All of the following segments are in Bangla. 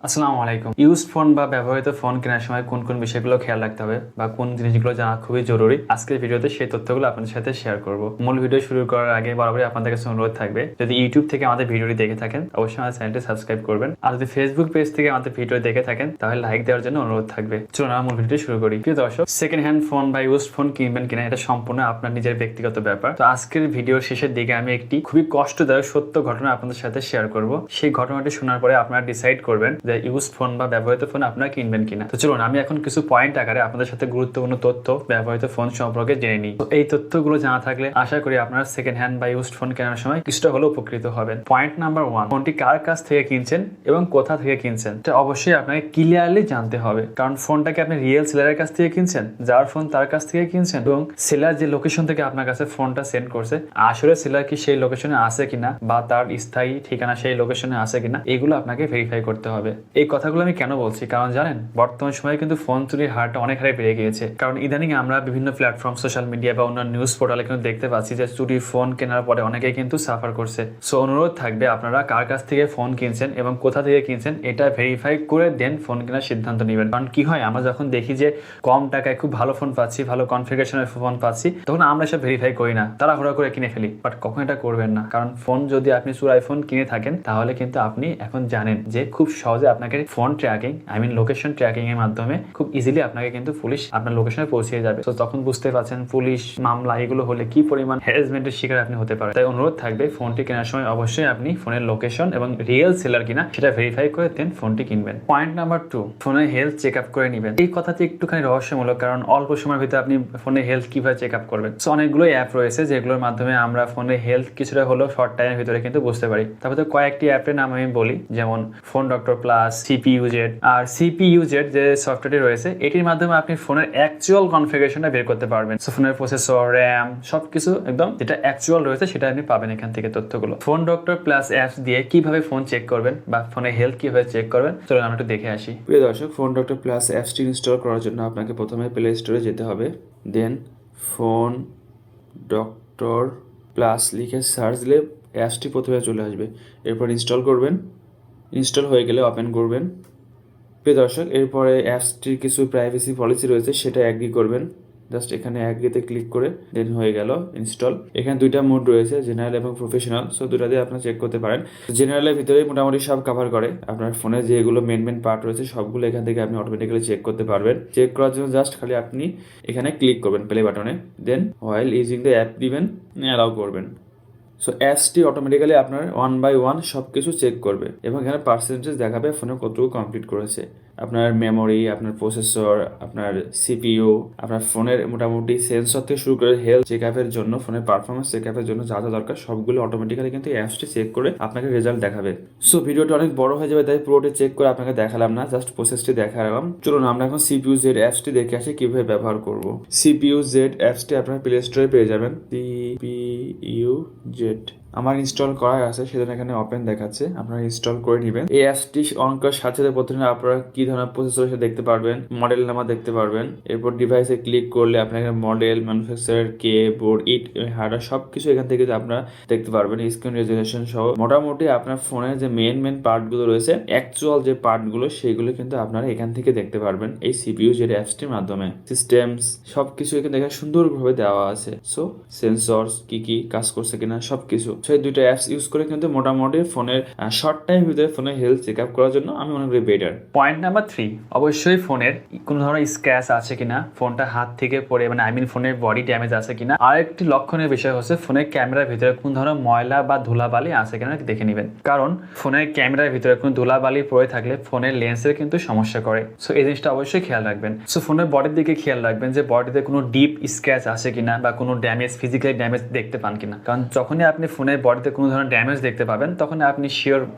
আসসালামু আলাইকুম। ইউজড ফোন বা ব্যবহৃত ফোন কেনার সময় কোন কোন বিষয়গুলো খেয়াল রাখতে হবে বা কোন জিনিসগুলো জানা খুবই জরুরি, আজকের ভিডিওতে সেই তথ্যগুলো আপনাদের সাথে শেয়ার করব। মূল ভিডিও শুরু করার আগে বরাবরই আপনাদের কাছে অনুরোধ থাকবে, যদি ইউটিউব থেকে আমাদের ভিডিওটি দেখে থাকেন অবশ্যই আমাদের চ্যানেলটি সাবস্ক্রাইব করবেন, আর যদি ফেসবুক পেজ থেকে আমাদের ভিডিও দেখে থাকেন তাহলে লাইক দেওয়ার জন্য অনুরোধ থাকবে। চলুন আমরা মূল ভিডিওটি শুরু করি। প্রিয় দর্শক, সেকেন্ড হ্যান্ড ফোন বা ইউজড ফোন কিনবেন কিনা এটা সম্পূর্ণ আপনার নিজের ব্যক্তিগত ব্যাপার। তো আজকের ভিডিওর শেষের দিকে আমি একটি খুবই কষ্টদায়ক সত্য ঘটনা আপনাদের সাথে শেয়ার করব। সেই ঘটনাটি শোনার পরে আপনারা ডিসাইড করবেন যে ইউজড ফোন বা ব্যবহৃত ফোন আপনারা কিনবেন কিনা। তো চলুন আমি এখন কিছু পয়েন্ট আকারে আপনাদের সাথে গুরুত্বপূর্ণ তথ্য ব্যবহৃত ফোন সম্পর্কে জেনে নিই। তো এই তথ্যগুলো জানা থাকলে আশা করি আপনারা সেকেন্ড হ্যান্ড বা ইউজড ফোন কেনার সময় কিছুটা হলেও উপকৃত হবেন। পয়েন্ট নাম্বার 1, ফোনটি কার কাছ থেকে কিনছেন এবং কোথা থেকে কিনছেন এটা অবশ্যই আপনাকে ক্লিয়ারলি জানতে হবে। কারণ ফোনটাকে আপনি রিয়েল সেলারের কাছ থেকে কিনছেন, যার ফোন তার কাছ থেকে কিনছেন, এবং সেলার যে লোকেশন থেকে আপনার কাছে ফোনটা সেন্ড করছে আসলে সেলার কি সেই লোকেশনে আছে কিনা বা তার স্থায়ী ঠিকানা সেই লোকেশনে আছে কিনা, এগুলো আপনাকে ভেরিফাই করতে হবে। এই কথাগুলো আমি কেন বলছি, কারণ জানেন বর্তমান সময়ে কিন্তু ফোন চুরির হারটা অনেক হারে বেড়ে গিয়েছে। কারণ ইদানিং আমরা বিভিন্ন প্ল্যাটফর্ম, সোশ্যাল মিডিয়া বা অন্য নিউজ পোর্টালে কিন্তু দেখতে পাচ্ছি যে চুরি ফোন কেনার পরে অনেকেই কিন্তু সাফার করছে। সো অনুরোধ থাকবে আপনারা কার কাছ থেকে ফোন কিনছেন এবং কোথা থেকে কিনছেন এটা ভেরিফাই করে দেন ফোন কেনার সিদ্ধান্ত নেবেন। কারণ কি হয়, আমরা যখন দেখি যে কম টাকায় খুব ভালো ফোন পাচ্ছি, ভালো কনফিগারেশনের ফোন পাচ্ছি, তখন আমরা সব ভেরিফাই করি না, তাড়াহুড়া করে কিনে ফেলি। বাট কখন এটা করবেন না, কারণ ফোন যদি আপনি চুরাই ফোন কিনে থাকেন তাহলে কিন্তু আপনি এখন জানেন যে খুব সহজে আপনাকে ফোন ট্র্যাকিং লোকেশন ট্র্যাকিং এর মাধ্যমে খুব ইজিলি আপনাকে কিন্তু পুলিশ আপনার লোকেশনে পৌঁছে যাবে। তো তখন বুঝতে পারছেন পুলিশ মামলা এগুলো হলে কি পরিমাণ হ্যারাসমেন্টের শিকার আপনি হতে পারেন। তাই অনুরোধ থাকবে ফোনটি কেনার সময় অবশ্যই আপনি ফোনের লোকেশন এবং রিয়েল সেলার কিনা সেটা ভেরিফাই করে দেন ফোনটি কিনবেন। পয়েন্ট নাম্বার 2, ফোনের হেলথ চেক আপ করে নেবেন। এই কথাটি একটুখানি রহস্যমূলক, কারণ অল্প সময়ের ভিতরে আপনি ফোনের হেলথ কিভাবে চেক আপ করবেন। সো অনেকগুলো অ্যাপ রয়েছে যেগুলোর মাধ্যমে আমরা ফোনের হেলথ কিছুটা হলেও শর্ট টাইমের ভিতরে কিন্তু বুঝতে পারি। তারপরে কয়েকটি অ্যাপের নাম আমি বলি, যেমন ফোন ডক্টর প্লাস, সিপিইউজেড। আর সিপিইউজেড যে সফটওয়্যারটি রয়েছে এটির মাধ্যমে আপনি ফোনের অ্যাকচুয়াল কনফিগারেশনটা বের করতে পারবেন। সো ফোনের প্রসেসর, র্যাম সবকিছু একদম যেটা অ্যাকচুয়াল রয়েছে সেটা আপনি পাবেন এখান থেকে তথ্যগুলো। ফোন ডক্টর প্লাস অ্যাপস দিয়ে কিভাবে ফোন চেক করবেন বা ফোনের হেলথ কিভাবে চেক করবেন চলুন আমরা একটু দেখে আসি। প্রিয় দর্শক, ফোন ডক্টর প্লাস অ্যাপসটি ইনস্টল করার জন্য আপনাকে প্রথমে প্লে স্টোরে যেতে হবে। দেন ফোন ডক্টর প্লাস লিখে সার্চ দিলে অ্যাপসটি প্রথমে চলে আসবে। এরপর ইনস্টল করবেন। ইনস্টল হয়ে গেলে ওপেন করবেন। প্রিয় দর্শক, এরপরে অ্যাপসটির কিছু প্রাইভেসি পলিসি রয়েছে সেটা অ্যাগ্রি করবেন। জাস্ট এখানে অ্যাগ্রিতে ক্লিক করে দেন হয়ে গেল ইনস্টল। এখানে দুইটা মোড রয়েছে, জেনারেল এবং প্রফেশনাল। সো দুটা দিয়ে আপনারা চেক করতে পারেন। জেনারেলের ভিতরে মোটামুটি সব কভার করে। আপনার ফোনে যেগুলো মেন পার্ট রয়েছে সবগুলো এখান থেকে আপনি অটোমেটিক্যালি চেক করতে পারবেন। চেক করার জন্য জাস্ট খালি আপনি এখানে ক্লিক করবেন প্লে বাটনে, দেন হোয়াইল ইউজিং দ্য অ্যাপ দিবেন, অ্যালাউ করবেন। সো অ্যাপসটি অটোমেটিক্যালি আপনার 1 বাই 1 সব কিছু চেক করবে এবং এখানে পার্সেন্টেজ দেখাবে ফোনে কতটুকু কমপ্লিট করেছে। আপনার মেমোরি, আপনার প্রসেসর, আপনার সিপিইউ, আপনার ফোনের মোটামুটি সেন্সর থেকে শুরু করে হেলথ চেক আপের জন্য, ফোনের পারফরমেন্স চেক আপের জন্য যা যা দরকার সবগুলো অটোমেটিক্যালি কিন্তু অ্যাপসটি চেক করে আপনাকে রেজাল্ট দেখাবে। সো ভিডিওটা অনেক বড় হয়ে যাবে, তাই পুরোটা চেক করে আপনাকে দেখালাম না, জাস্ট প্রসেসটি দেখালাম। চলুন আমরা এখন সিপিইউ জেড অ্যাপসটি দেখে আসি কিভাবে ব্যবহার করব। সিপিইউ জেড অ্যাপসটি আপনার প্লে স্টোরে পেয়ে যাবেন। সিপিইউ জেড আমার ইনস্টল করা আছে, সেজন্য এখানে ওপেন দেখাচ্ছে, আপনারা ইনস্টল করে নেবেন। এই অ্যাপসটি অন করার সাথে সাথে প্রথমে আপনারা কি ধরনের প্রসেসর সেটা দেখতে পারবেন, মডেল নাম্বার দেখতে পারবেন। এরপর ডিভাইসে ক্লিক করলে আপনাকে মডেল, ম্যানুফ্যাকচারার, বোর্ড, হার্ডওয়্যার সবকিছু এখান থেকে আপনারা দেখতে পারবেন। স্ক্রিন রেজুলেশন সহ মোটামুটি আপনার ফোনের যে মেন পার্টগুলো রয়েছে, অ্যাকচুয়াল যে পার্টগুলো সেগুলো কিন্তু আপনারা এখান থেকে দেখতে পারবেন এই সিপিইউ জেড অ্যাপসটির মাধ্যমে। সিস্টেমস সবকিছু এখানে দেখে সুন্দরভাবে দেওয়া আছে। সো সেন্সর কি কাজ করছে কিনা সবকিছু, সেই দুইটা অ্যাপস ইউজ করে কিন্তু মোটামুটি ফোনের শর্ট টাইম ভিতরে ফোনের হেলথ চেক আপ করার জন্য আমি মনে করি বেটার। পয়েন্ট নাম্বার 3, অবশ্যই ফোনের কোনো ধরনের স্ক্র্যাচ আছে কিনা, ফোনটা হাত থেকে পড়ে ফোনের বডি ড্যামেজ আছে কিনা। আরেকটি লক্ষণীয় বিষয় হচ্ছে ফোনের ক্যামেরার ভিতরে কোন ধরনের ময়লা বা ধুলাবালি আছে কিনা দেখে নেবেন। কারণ ফোনের ক্যামেরার ভিতরে কোনো ধুলাবালি পড়ে থাকলে ফোনের লেন্সের কিন্তু সমস্যা করে। সো এই জিনিসটা অবশ্যই খেয়াল রাখবেন। সো ফোনের বডির দিকে খেয়াল রাখবেন যে বডিতে কোনো ডিপ স্ক্র্যাচ আছে কিনা বা কোনো ড্যামেজ, ফিজিক্যালি ড্যামেজ দেখতে পান কিনা। কারণ যখনই আপনি ফোনের বডিতে কোনো ধরনের ড্যামেজ দেখতে পাবেন তখন আপনি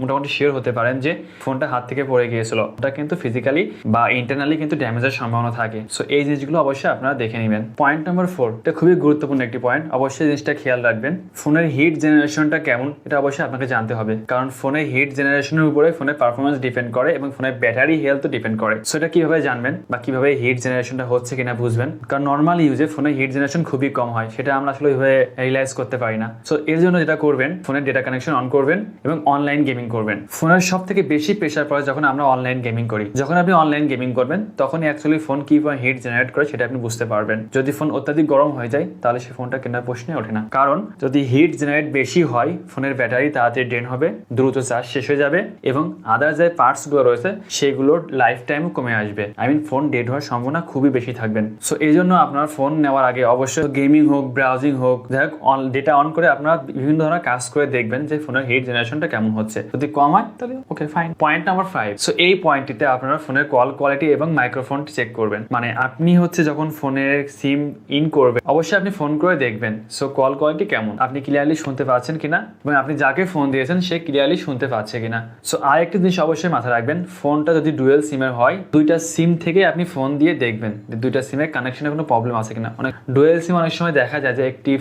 মোটামুটি শিওর হতে পারেন যে ফোনটা হাত থেকে পড়ে গিয়েছিল। ওটা কিন্তু ফিজিক্যালি বা ইন্টারনালি কিন্তু ড্যামেজের সম্ভাবনা থাকে। সো এই জিনিসগুলো অবশ্যই আপনারা দেখে নেবেন। পয়েন্ট নাম্বার 4, এটা খুবই গুরুত্বপূর্ণ একটি পয়েন্ট, অবশ্যই জিনিসটা খেয়াল রাখবেন। ফোনের হিট জেনারেশনটা কেমন এটা অবশ্যই আপনাকে জানতে হবে, কারণ ফোনের হিট জেনারেশনের উপরে ফোনের পারফরমেন্স ডিপেন্ড করে এবং ফোনের ব্যাটারি হেলথও ডিপেন্ড করে। সো এটা কিভাবে জানবেন বা কিভাবে হিট জেনারেশনটা হচ্ছে কিনা বুঝবেন, কারণ নর্মাল ইউজে ফোনের হিট জেনারেশন খুবই কম হয়, সেটা আমরা আসলে ওইভাবে রিয়েলাইজ করতে পারি না। সো এর জন্য যেটা করবেন, ফোনের ডেটা কানেকশন অন করবেন এবং অনলাইন গেমিং করবেন। ফোনের সব থেকে বেশি প্রেশার পড়ে যখন আমরা অনলাইন গেমিং করি। যখন আপনি অনলাইন গেমিং করবেন তখনই অ্যাকচুয়ালি ফোন কি হিট জেনারেট করে সেটা আপনি বুঝতে পারবেন। যদি ফোন অত্যাধিক গরম হয়ে যায় তাহলে সেই ফোনটা কেনার প্রশ্নে ওঠে না, কারণ যদি হিট জেনারেট বেশি হয় ফোনের ব্যাটারি তাড়াতাড়ি ড্রেন হবে, দ্রুত চার্জ শেষ হয়ে যাবে এবং আদার যে পার্টসগুলো রয়েছে সেগুলোর লাইফ টাইমও কমে আসবে। ফোন ডেড হওয়ার সম্ভাবনা খুবই বেশি থাকবেন। সো এই জন্য আপনার ফোন নেওয়ার আগে অবশ্যই গেমিং হোক, ব্রাউজিং হোক, যাই হোক ডেটা অন করে আপনারা বিভিন্ন ধরনের কাজ করে দেখবেন যে ফোনের হিট জেনারেশনটা কেমন হচ্ছে। যদি কম হয় তাহলে okay fine. Point number 5, so এই পয়েন্টটিতে আপনারা ফোনের কল কোয়ালিটি এবং মাইক্রোফোন চেক করবেন। মানে আপনি যখন ফোনের সিম ইন করবেন অবশ্যই আপনি ফোন করে দেখবেন সো কল কোয়ালিটি কেমন, আপনি ক্লিয়ারলি শুনতে পাচ্ছেন কিনা এবং আপনি যাকে ফোন দিয়েছেন সে ক্লিয়ারলি শুনতে পাচ্ছে কিনা। সো আরেকটি জিনিস অবশ্যই মাথায় রাখবেন, ফোনটা যদি ডুয়েল সিমের হয় দুইটা সিম থেকে আপনি ফোন দিয়ে দেখবেন যে দুইটা সিমের কানেকশনে কোনো প্রবলেম আছে কিনা। অনেক ডুয়েল সিম অনেক সময় দেখা যায় যে একটি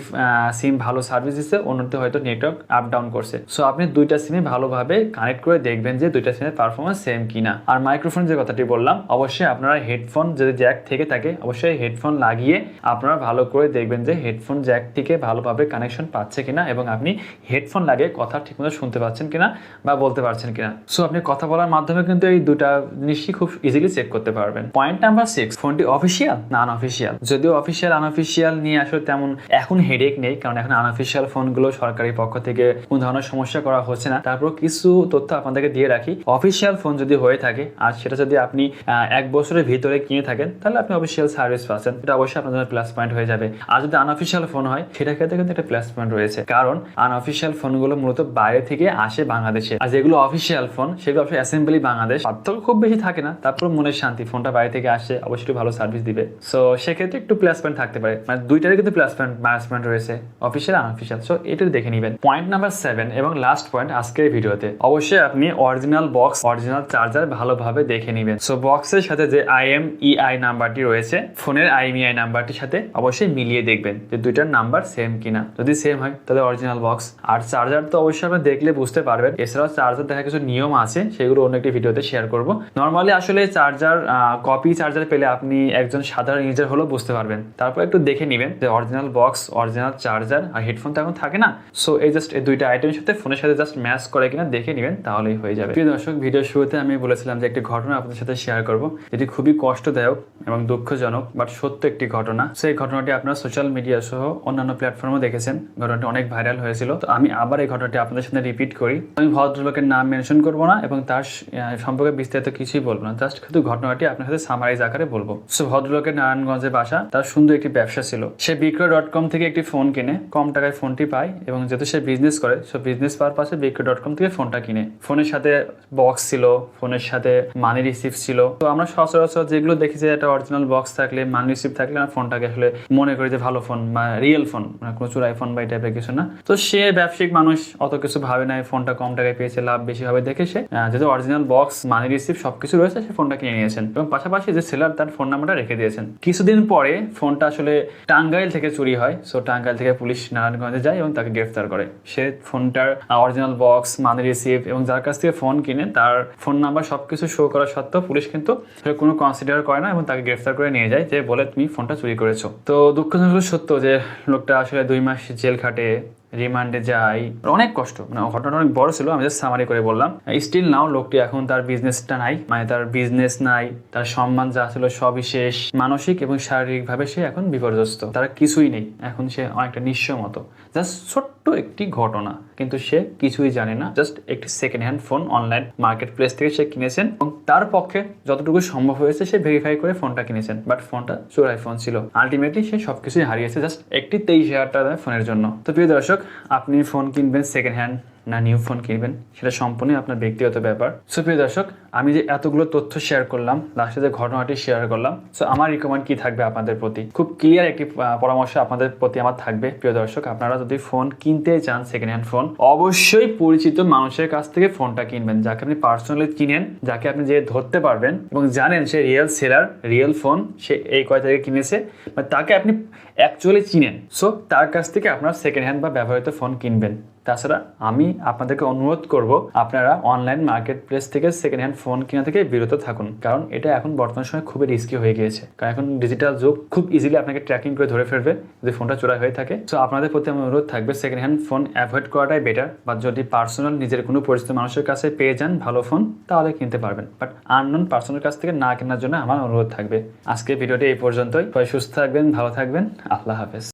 সিম ভালো সার্ভিস দিচ্ছে, অন্যতে হয়তো নেটওয়ার্ক আপ ডাউন করছে। সো আপনি দুইটা সিমে ভালোভাবে কানেক্ট করে দেখবেন যে দুইটা সিমের পারফরমেন্স সেম কিনা। আর মাইক্রোফোন যে কথাটি বললাম, অবশ্যই আপনারা হেডফোন যদি জ্যাক থেকে থাকে অবশ্যই হেডফোন লাগিয়ে আপনারা ভালো করে দেখবেন যে হেডফোন জ্যাক থেকে ভালোভাবে কানেকশন পাচ্ছে কিনা এবং আপনি হেডফোন লাগিয়ে কথা ঠিকমতো শুনতে পাচ্ছেন কিনা বা বলতে পারছেন কিনা। সো আপনি কথা বলার মাধ্যমে কিন্তু এই দুটা জিনিসই খুব ইজিলি চেক করতে পারবেন। পয়েন্ট নাম্বার 6, ফোনটি অফিসিয়াল না আনঅফিসিয়াল। যদিও অফিসিয়াল আনঅফিসিয়াল নিয়ে আসলে তেমন এখন হেডেক নেই, কারণ এখন আনঅফিসিয়াল ফোনগুলো সরকারি পক্ষ থেকে কোনো ধরনের সমস্যা করা হচ্ছে না। তারপর কিছু তথ্য আপনাদেরকে দিয়ে রাখি, অফিসিয়াল ফোন যদি হয়ে থাকে আর সেটা যদি আপনি 1 বছরের ভিতরে কিনে থাকেন তাহলে আপনি অফিসিয়াল সার্ভিস পাচ্ছেন, এটা অবশ্যই আপনার জন্য প্লাস পয়েন্ট হয়ে যাবে। আর যদি আনঅফিসিয়াল ফোন হয় সেটা ক্ষেত্রে কিন্তু একটা প্লাস পয়েন্ট রয়েছে, কারণ আনঅফিসিয়াল ফোনগুলো মূলত বাইরে থেকে আসে বাংলাদেশে, আর যেগুলো অফিসিয়াল ফোন সেগুলো অবশ্যই অ্যাসেম্বলি বাংলাদেশ। পার্থক্য খুব বেশি থাকে না, তারপর মনের শান্তি, ফোনটা বাইরে থেকে আসে অবশ্যই ভালো সার্ভিস দিবে। সো সেক্ষেত্রে একটু প্লাস পয়েন্ট থাকতে পারে, মানে দুইটারই কিন্তু প্লাস পয়েন্ট মাইনাস পয়েন্ট রয়েছে, অফিসিয়াল আনঅফিসিয়াল। সো এটা দেখে নেবেন। পয়েন্ট নাম্বার 7 এবং লাস্ট পয়েন্ট আজকের ভিডিওতে, অবশ্যই আপনি অরিজিনাল বক্স, অরিজিনাল চার্জার ভালোভাবে দেখে নেবেন। সো বক্সের সাথে যে IMEI নাম্বারটি রয়েছে ফোনের IMEI নাম্বারটির সাথে অবশ্যই মিলিয়ে দেখবেন যে দুইটার নাম্বার সেম কিনা। যদি সেম হয় তাহলে অরিজিনাল বক্স। আর চার্জার তো অবশ্যই আপনি দেখলে বুঝতে পারবেন। এছাড়াও চার্জার দেখা কিছু নিয়ম আছে, সেগুলো অন্য একটি ভিডিওতে শেয়ার করব। নর্মালি আসলে চার্জার কপি চার্জার পেলে আপনি একজন সাধারণ ইউজার হলেও বুঝতে পারবেন। তারপর একটু দেখে নেবেন যে অরিজিনাল বক্স, অরিজিনাল চার্জার আর হেডফোন তো এখন থাকে না, সো এই জাস্ট এই দুইটা আইটেমের সাথে ফোনের সাথে জাস্ট ম্যাচ করে কিনা দেখে নেবেন, তাহলেই হয়ে যাবে। প্রিয় দর্শক, ভিডিওর শুরুতে আমি বলেছিলাম যে একটি ঘটনা আপনাদের সাথে শেয়ার করব, যেটি খুবই কষ্টদায়ক এবং দুঃখজনক বাট সত্য একটি ঘটনা। সেই ঘটনাটি আপনারা সোশ্যাল মিডিয়া সহ অন্যান্য প্ল্যাটফর্মে দেখেছেন, ঘটনাটি অনেক ভাইরাল হয়েছিল। তো আমি আবার এই ঘটনাটি আপনাদের সাথে রিপিট করি। আমি ভদ্রলোকের নাম মেনশন করবো না এবং তার সম্পর্কে বিস্তারিত কিছুই বলবো না, জাস্ট শুধু ঘটনাটি আপনার সাথে সামারাইজ আকারে বলবো। সো ভদ্রলোকের নারায়ণগঞ্জে বাসা, তার সুন্দর একটি ব্যবসা ছিল। সে বিক্রয়.com থেকে একটি ফোন কিনে কম টাকায় ফোনটি পায় এবং যেহেতু সে বিজনেস করে সো বিজনেস পারপাসে বিক্রয়.com থেকে ফোনটা কিনে। ফোনের সাথে বক্স ছিল, ফোনের সাথে মানি রিসিপ্ট ছিল। তো আমরা সচরাচর যেগুলো দেখি যে একটা অরিজিনাল বক্স থাকলে, মানি রিসিপ্ট থাকলে আমরা ফোনটাকে আসলে মনে করি যে ভালো ফোন বা রিয়েল ফোন, মানে কোনো চুরাই ফোন বা এই টাইপের কিছু না। তো সে ব্যবসায়িক মানুষ, অত কিছু ভাবে না, ফোনটা কম টাকায় পেয়েছে, লাভ বেশি হবে দেখে সে যেহেতু অরিজিনাল বক্স, মানি রিসিপ্ট সবকিছু রয়েছে সে ফোনটা কিনে নিয়েছেন এবং পাশাপাশি যে সেলার তার ফোন নাম্বারটা রেখে দিয়েছেন। কিছুদিন পরে ফোনটা আসলে টাঙ্গাইল থেকে চুরি হয়। সো টাঙ্গাইল থেকে পুলিশ নারায়ণগঞ্জে যায় এবং তাকে গ্রেফতার করে। সে ফোনটার অরিজিনাল বক্স, মানি রিসিপ্ট এবং যার কাছ থেকে ফোন কিনে তার ফোন নাম্বার সবকিছু শো করা সত্ত্বেও পুলিশ কিন্তু কোনো কনসিডার করে না এবং তাকে গ্রেফতার করে নিয়ে যায়, যে বলে তুমি ফোনটা চুরি করেছো। তো দুঃখজনক সত্য যে লোকটা আসলে 2 মাস জেল খাটে, রিমান্ডে যায়, অনেক কষ্ট। মানে ঘটনাটা অনেক বড় ছিল, আমি জাস্ট সামারি করে বললাম। স্টিল নাও লোকটি এখন তার বিজনেসটা নাই, মানে তার বিজনেস নাই, তার সম্মান যা ছিল সবই শেষ। মানসিক এবং শারীরিকভাবে সে এখন বিপর্যস্ত, তার কিছুই নেই, এখন সে অনেকটা নিঃস্ব মতো। জাস্ট ছোট্ট একটি ঘটনা, কিন্তু সে কিছুই জানে না। জাস্ট একটি second hand phone online market place থেকে সে কিনেছেন এবং তার পক্ষে যতটুকু সম্ভব হয়েছে সে ভেরিফাই করে ফোনটা কিনেছেন, বাট ফোনটা চোরাই ফোন ছিল। আলটিমেটলি সে সবকিছুই হারিয়েছে জাস্ট একটি 23,000 টাকা ফোনের জন্য। তো প্রিয় দর্শক, আপনি ফোন কিনবেন সেকেন্ড হ্যান্ড না নিউ ফোন কিনবেন সেটা সম্পূর্ণ আপনার ব্যক্তিগত ব্যাপার। সো প্রিয় দর্শক, আমি যে এতগুলো তথ্য শেয়ার করলাম, লাস্টে যে ঘটনাটি শেয়ার করলাম, সো আমার রিকমেন্ড কি থাকবে আপনাদের প্রতি, খুব ক্লিয়ার একটি পরামর্শ আপনাদের প্রতি আমার থাকবে। প্রিয় দর্শক, আপনারা যদি ফোন কিনতে চান সেকেন্ড হ্যান্ড ফোন, অবশ্যই পরিচিত মানুষের কাছ থেকে ফোনটা কিনবেন, যাকে আপনি পার্সোনালি চিনেন, যাকে আপনি যে ধরতে পারবেন এবং জানেন সে রিয়েল সেলার, রিয়েল ফোন সে এই কয় তারিখে কিনেছে, বা তাকে আপনি অ্যাকচুয়ালি চিনেন। সো তার কাছ থেকে আপনার সেকেন্ড হ্যান্ড বা ব্যবহৃত ফোন কিনবেন। তাছাড়া আমি আপনাদেরকে অনুরোধ করব আপনারা অনলাইন মার্কেট প্লেস থেকে সেকেন্ড হ্যান্ড ফোন কেনা থেকে বিরত থাকুন, কারণ এটা এখন বর্তমান সময় খুবই রিস্কি হয়ে গিয়েছে। কারণ এখন ডিজিটাল যুগ, খুব ইজিলি আপনাকে ট্র্যাকিং করে ধরে ফেলবে যদি ফোনটা চোরা হয়ে থাকে। সো আপনাদের প্রতি আমার অনুরোধ থাকবে সেকেন্ড হ্যান্ড ফোন অ্যাভয়েড করাটাই বেটার, বা যদি পার্সোনাল নিজের কোনো পরিচিত মানুষের কাছে পেয়ে যান ভালো ফোন তাহলে কিনতে পারবেন, বাট আননোন পার্সনের কাছ থেকে না কেনার জন্য আমার অনুরোধ থাকবে। আজকে ভিডিওটি এই পর্যন্তই। সবাই সুস্থ থাকবেন, ভালো থাকবেন, আল্লাহ হাফেজ।